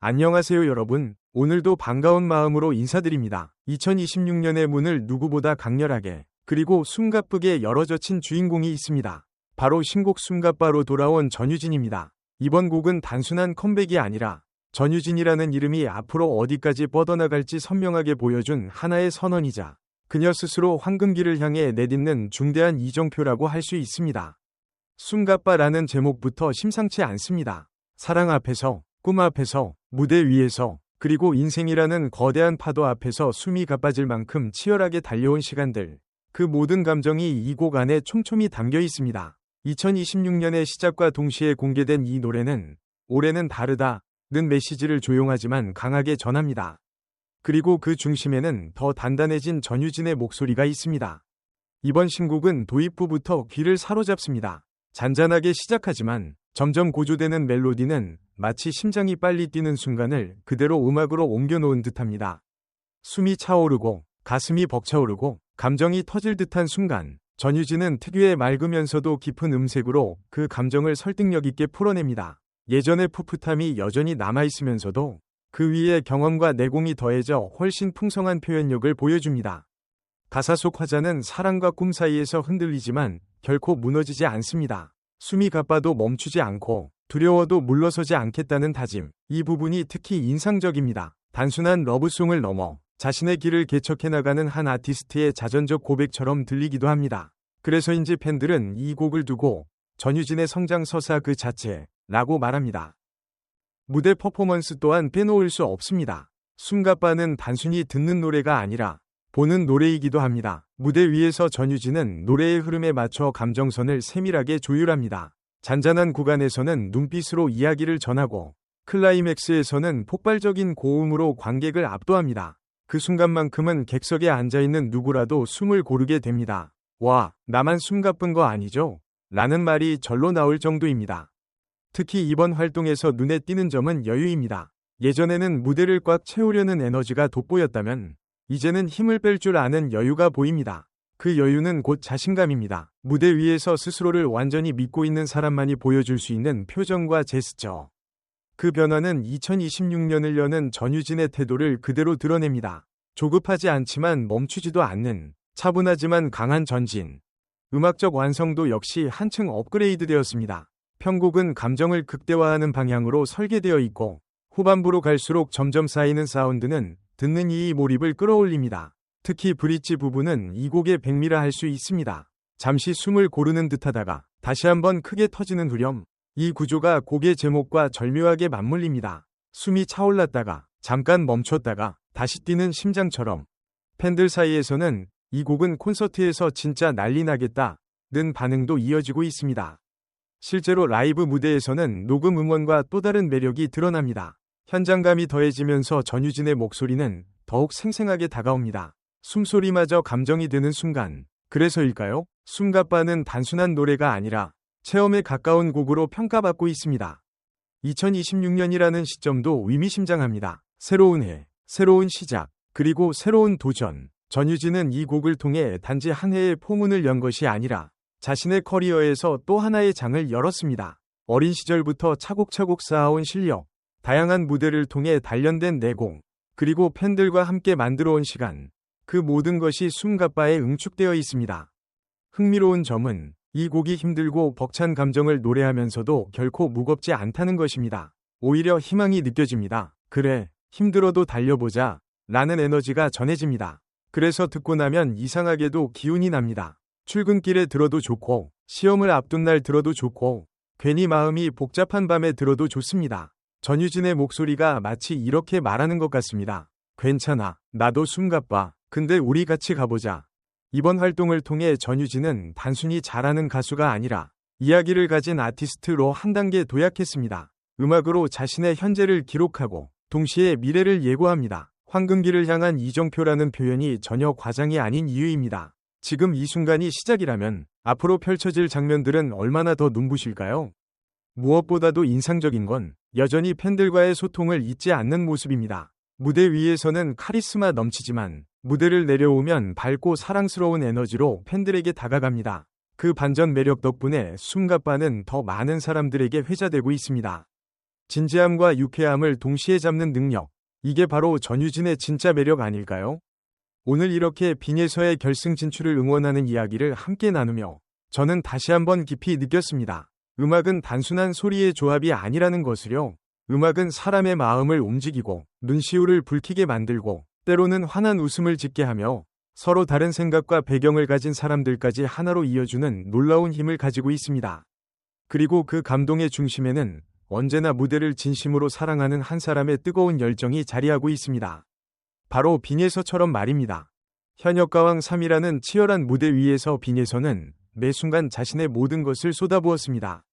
안녕하세요 여러분. 오늘도 반가운 마음으로 인사드립니다. 2026년의 문을 누구보다 강렬하게 그리고 숨가쁘게 열어젖힌 주인공이 있습니다. 바로 신곡 숨가빠로 돌아온 전유진입니다. 이번 곡은 단순한 컴백이 아니라 전유진이라는 이름이 앞으로 어디까지 뻗어나갈지 선명하게 보여준 하나의 선언이자 그녀 스스로 황금기를 향해 내딛는 중대한 이정표라고 할 수 있습니다. 숨가빠라는 제목부터 심상치 않습니다. 사랑 앞에서, 꿈 앞에서, 무대 위에서, 그리고 인생이라는 거대한 파도 앞에서 숨이 가빠질 만큼 치열하게 달려온 시간들. 그 모든 감정이 이 곡 안에 촘촘히 담겨 있습니다. 2026년의 시작과 동시에 공개된 이 노래는 올해는 다르다는 메시지를 조용하지만 강하게 전합니다. 그리고 그 중심에는 더 단단해진 전유진의 목소리가 있습니다. 이번 신곡은 도입부부터 귀를 사로잡습니다. 잔잔하게 시작하지만 점점 고조되는 멜로디는 마치 심장이 빨리 뛰는 순간을 그대로 음악으로 옮겨놓은 듯합니다. 숨이 차오르고 가슴이 벅차오르고 감정이 터질 듯한 순간, 전유진은 특유의 맑으면서도 깊은 음색으로 그 감정을 설득력 있게 풀어냅니다. 예전의 풋풋함이 여전히 남아있으면서도 그 위에 경험과 내공이 더해져 훨씬 풍성한 표현력을 보여줍니다. 가사 속 화자는 사랑과 꿈 사이에서 흔들리지만 결코 무너지지 않습니다. 숨이 가빠도 멈추지 않고 두려워도 물러서지 않겠다는 다짐. 이 부분이 특히 인상적입니다. 단순한 러브송을 넘어 자신의 길을 개척해 나가는 한 아티스트의 자전적 고백처럼 들리기도 합니다. 그래서인지 팬들은 이 곡을 두고 전유진의 성장 서사 그 자체라고 말합니다. 무대 퍼포먼스 또한 빼놓을 수 없습니다. 숨가빠는 단순히 듣는 노래가 아니라 보는 노래이기도 합니다. 무대 위에서 전유진은 노래의 흐름에 맞춰 감정선을 세밀하게 조율합니다. 잔잔한 구간에서는 눈빛으로 이야기를 전하고 클라이맥스에서는 폭발적인 고음으로 관객을 압도합니다. 그 순간만큼은 객석에 앉아있는 누구라도 숨을 고르게 됩니다. 와, 나만 숨가쁜 거 아니죠? 라는 말이 절로 나올 정도입니다. 특히 이번 활동에서 눈에 띄는 점은 여유입니다. 예전에는 무대를 꽉 채우려는 에너지가 돋보였다면 이제는 힘을 뺄 줄 아는 여유가 보입니다. 그 여유는 곧 자신감입니다. 무대 위에서 스스로를 완전히 믿고 있는 사람만이 보여줄 수 있는 표정과 제스처. 그 변화는 2026년을 여는 전유진의 태도를 그대로 드러냅니다. 조급하지 않지만 멈추지도 않는 차분하지만 강한 전진. 음악적 완성도 역시 한층 업그레이드되었습니다. 편곡은 감정을 극대화하는 방향으로 설계되어 있고 후반부로 갈수록 점점 쌓이는 사운드는 듣는 이의 몰입을 끌어올립니다. 특히 브릿지 부분은 이 곡의 백미라 할 수 있습니다. 잠시 숨을 고르는 듯하다가 다시 한번 크게 터지는 후렴. 이 구조가 곡의 제목과 절묘하게 맞물립니다. 숨이 차올랐다가 잠깐 멈췄다가 다시 뛰는 심장처럼. 팬들 사이에서는 이 곡은 콘서트에서 진짜 난리 나겠다는 반응도 이어지고 있습니다. 실제로 라이브 무대에서는 녹음 음원과 또 다른 매력이 드러납니다. 현장감이 더해지면서 전유진의 목소리는 더욱 생생하게 다가옵니다. 숨소리마저 감정이 드는 순간. 그래서일까요? 숨가빠는 단순한 노래가 아니라 체험에 가까운 곡으로 평가받고 있습니다. 2026년이라는 시점도 의미심장합니다. 새로운 해, 새로운 시작, 그리고 새로운 도전. 전유진은 이 곡을 통해 단지 한 해의 포문을 연 것이 아니라 자신의 커리어에서 또 하나의 장을 열었습니다. 어린 시절부터 차곡차곡 쌓아온 실력, 다양한 무대를 통해 단련된 내공, 그리고 팬들과 함께 만들어온 시간. 그 모든 것이 숨가빠에 응축되어 있습니다. 흥미로운 점은 이 곡이 힘들고 벅찬 감정을 노래하면서도 결코 무겁지 않다는 것입니다. 오히려 희망이 느껴집니다. 그래, 힘들어도 달려보자 라는 에너지가 전해집니다. 그래서 듣고 나면 이상하게도 기운이 납니다. 출근길에 들어도 좋고 시험을 앞둔 날 들어도 좋고 괜히 마음이 복잡한 밤에 들어도 좋습니다. 전유진의 목소리가 마치 이렇게 말하는 것 같습니다. 괜찮아, 나도 숨가빠. 근데 우리 같이 가보자. 이번 활동을 통해 전유진은 단순히 잘하는 가수가 아니라 이야기를 가진 아티스트로 한 단계 도약했습니다. 음악으로 자신의 현재를 기록하고 동시에 미래를 예고합니다. 황금기를 향한 이정표라는 표현이 전혀 과장이 아닌 이유입니다. 지금 이 순간이 시작이라면 앞으로 펼쳐질 장면들은 얼마나 더 눈부실까요? 무엇보다도 인상적인 건 여전히 팬들과의 소통을 잊지 않는 모습입니다. 무대 위에서는 카리스마 넘치지만 무대를 내려오면 밝고 사랑스러운 에너지로 팬들에게 다가갑니다. 그 반전 매력 덕분에 숨가빠는 더 많은 사람들에게 회자되고 있습니다. 진지함과 유쾌함을 동시에 잡는 능력. 이게 바로 전유진의 진짜 매력 아닐까요? 오늘 이렇게 빈예서의 결승 진출을 응원하는 이야기를 함께 나누며 저는 다시 한번 깊이 느꼈습니다. 음악은 단순한 소리의 조합이 아니라는 것을요. 음악은 사람의 마음을 움직이고 눈시울을 붉히게 만들고 때로는 환한 웃음을 짓게 하며 서로 다른 생각과 배경을 가진 사람들까지 하나로 이어주는 놀라운 힘을 가지고 있습니다. 그리고 그 감동의 중심에는 언제나 무대를 진심으로 사랑하는 한 사람의 뜨거운 열정이 자리하고 있습니다. 바로 빈예서처럼 말입니다. 현역가왕 3이라는 치열한 무대 위에서 빈예서는 매 순간 자신의 모든 것을 쏟아부었습니다.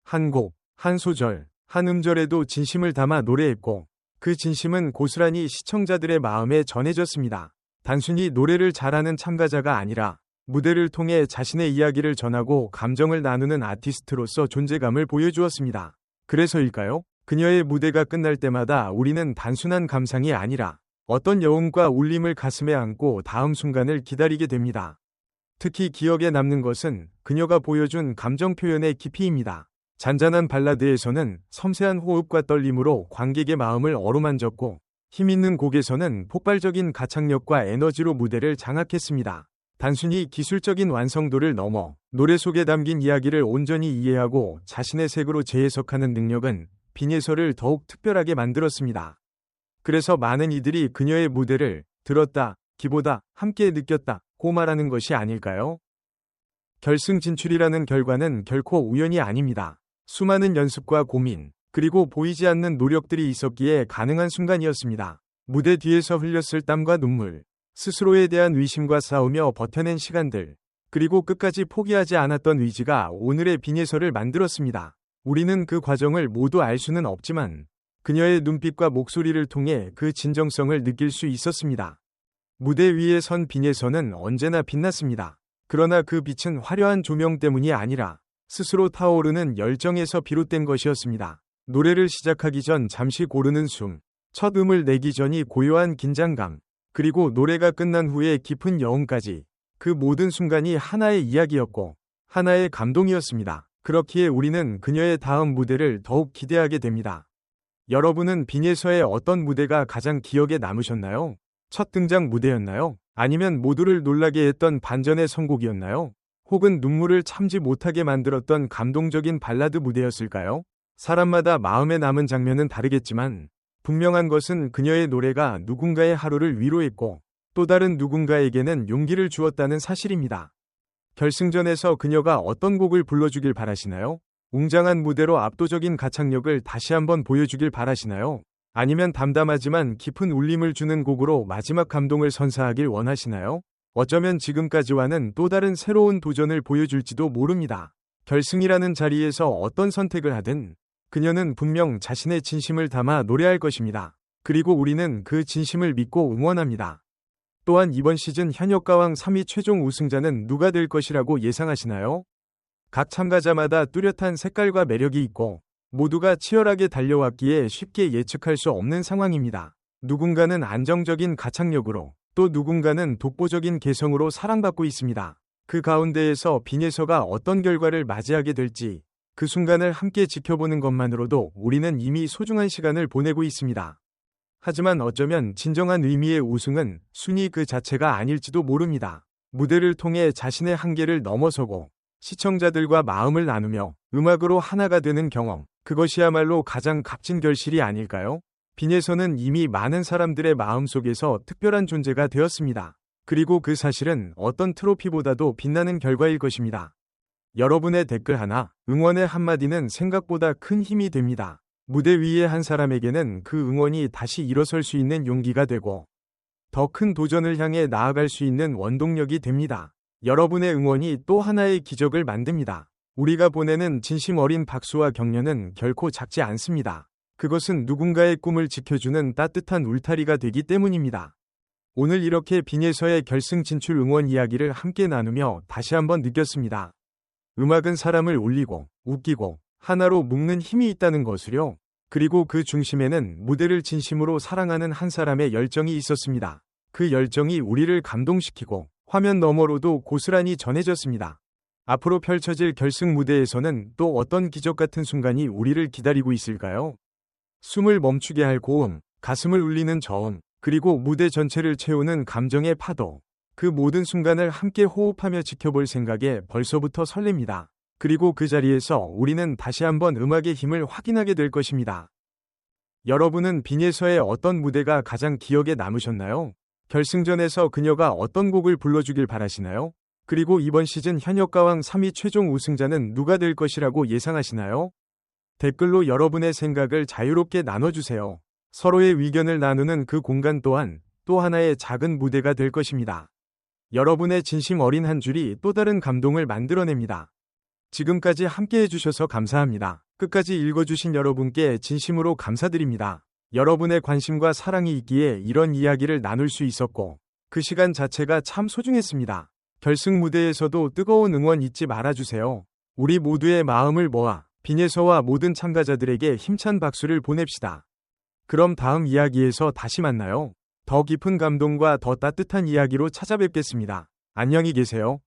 한 곡, 한 소절, 한 음절에도 진심을 담아 노래했고 그 진심은 고스란히 시청자들의 마음에 전해졌습니다. 단순히 노래를 잘하는 참가자가 아니라 무대를 통해 자신의 이야기를 전하고 감정을 나누는 아티스트로서 존재감을 보여주었습니다. 그래서일까요? 그녀의 무대가 끝날 때마다 우리는 단순한 감상이 아니라 어떤 여운과 울림을 가슴에 안고 다음 순간을 기다리게 됩니다. 특히 기억에 남는 것은 그녀가 보여준 감정 표현의 깊이입니다. 잔잔한 발라드에서는 섬세한 호흡과 떨림으로 관객의 마음을 어루만졌고 힘있는 곡에서는 폭발적인 가창력과 에너지로 무대를 장악했습니다. 단순히 기술적인 완성도를 넘어 노래 속에 담긴 이야기를 온전히 이해하고 자신의 색으로 재해석하는 능력은 빈예서를 더욱 특별하게 만들었습니다. 그래서 많은 이들이 그녀의 무대를 들었다, 기보다 함께 느꼈다고 말하는 것이 아닐까요? 결승 진출이라는 결과는 결코 우연이 아닙니다. 수많은 연습과 고민, 그리고 보이지 않는 노력들이 있었기에 가능한 순간이었습니다. 무대 뒤에서 흘렸을 땀과 눈물, 스스로에 대한 의심과 싸우며 버텨낸 시간들, 그리고 끝까지 포기하지 않았던 의지가 오늘의 빈예서를 만들었습니다. 우리는 그 과정을 모두 알 수는 없지만 그녀의 눈빛과 목소리를 통해 그 진정성을 느낄 수 있었습니다. 무대 위에 선 빈예서는 언제나 빛났습니다. 그러나 그 빛은 화려한 조명 때문이 아니라 스스로 타오르는 열정에서 비롯된 것이었습니다. 노래를 시작하기 전 잠시 고르는 숨, 첫 음을 내기 전이 고요한 긴장감, 그리고 노래가 끝난 후에 깊은 여운까지 그 모든 순간이 하나의 이야기였고 하나의 감동이었습니다. 그렇기에 우리는 그녀의 다음 무대를 더욱 기대하게 됩니다. 여러분은 빈예서의 어떤 무대가 가장 기억에 남으셨나요? 첫 등장 무대였나요? 아니면 모두를 놀라게 했던 반전의 선곡이었나요? 혹은 눈물을 참지 못하게 만들었던 감동적인 발라드 무대였을까요? 사람마다 마음에 남은 장면은 다르겠지만 분명한 것은 그녀의 노래가 누군가의 하루를 위로했고 또 다른 누군가에게는 용기를 주었다는 사실입니다. 결승전에서 그녀가 어떤 곡을 불러주길 바라시나요? 웅장한 무대로 압도적인 가창력을 다시 한번 보여주길 바라시나요? 아니면 담담하지만 깊은 울림을 주는 곡으로 마지막 감동을 선사하길 원하시나요? 어쩌면 지금까지와는 또 다른 새로운 도전을 보여줄지도 모릅니다. 결승이라는 자리에서 어떤 선택을 하든 그녀는 분명 자신의 진심을 담아 노래할 것입니다. 그리고 우리는 그 진심을 믿고 응원합니다. 또한 이번 시즌 현역가왕 3위 최종 우승자는 누가 될 것이라고 예상하시나요? 각 참가자마다 뚜렷한 색깔과 매력이 있고 모두가 치열하게 달려왔기에 쉽게 예측할 수 없는 상황입니다. 누군가는 안정적인 가창력으로 또 누군가는 독보적인 개성으로 사랑받고 있습니다. 그 가운데에서 빈예서가 어떤 결과를 맞이하게 될지 그 순간을 함께 지켜보는 것만으로도 우리는 이미 소중한 시간을 보내고 있습니다. 하지만 어쩌면 진정한 의미의 우승은 순위 그 자체가 아닐지도 모릅니다. 무대를 통해 자신의 한계를 넘어서고 시청자들과 마음을 나누며 음악으로 하나가 되는 경험, 그것이야말로 가장 값진 결실이 아닐까요? 빈예서는 이미 많은 사람들의 마음속에서 특별한 존재가 되었습니다. 그리고 그 사실은 어떤 트로피보다도 빛나는 결과일 것입니다. 여러분의 댓글 하나, 응원의 한마디는 생각보다 큰 힘이 됩니다. 무대 위의 한 사람에게는 그 응원이 다시 일어설 수 있는 용기가 되고 더 큰 도전을 향해 나아갈 수 있는 원동력이 됩니다. 여러분의 응원이 또 하나의 기적을 만듭니다. 우리가 보내는 진심 어린 박수와 격려는 결코 작지 않습니다. 그것은 누군가의 꿈을 지켜주는 따뜻한 울타리가 되기 때문입니다. 오늘 이렇게 빈예서의 결승 진출 응원 이야기를 함께 나누며 다시 한번 느꼈습니다. 음악은 사람을 울리고 웃기고 하나로 묶는 힘이 있다는 것을요. 그리고 그 중심에는 무대를 진심으로 사랑하는 한 사람의 열정이 있었습니다. 그 열정이 우리를 감동시키고 화면 너머로도 고스란히 전해졌습니다. 앞으로 펼쳐질 결승 무대에서는 또 어떤 기적 같은 순간이 우리를 기다리고 있을까요? 숨을 멈추게 할 고음, 가슴을 울리는 저음, 그리고 무대 전체를 채우는 감정의 파도. 그 모든 순간을 함께 호흡하며 지켜볼 생각에 벌써부터 설렙니다. 그리고 그 자리에서 우리는 다시 한번 음악의 힘을 확인하게 될 것입니다. 여러분은 빈예서의 어떤 무대가 가장 기억에 남으셨나요? 결승전에서 그녀가 어떤 곡을 불러주길 바라시나요? 그리고 이번 시즌 현역가왕 3위 최종 우승자는 누가 될 것이라고 예상하시나요? 댓글로 여러분의 생각을 자유롭게 나눠주세요. 서로의 의견을 나누는 그 공간 또한 또 하나의 작은 무대가 될 것입니다. 여러분의 진심 어린 한 줄이 또 다른 감동을 만들어냅니다. 지금까지 함께 해주셔서 감사합니다. 끝까지 읽어주신 여러분께 진심으로 감사드립니다. 여러분의 관심과 사랑이 있기에 이런 이야기를 나눌 수 있었고, 그 시간 자체가 참 소중했습니다. 결승 무대에서도 뜨거운 응원 잊지 말아주세요. 우리 모두의 마음을 모아 빈예서와 모든 참가자들에게 힘찬 박수를 보냅시다. 그럼 다음 이야기에서 다시 만나요. 더 깊은 감동과 더 따뜻한 이야기로 찾아뵙겠습니다. 안녕히 계세요.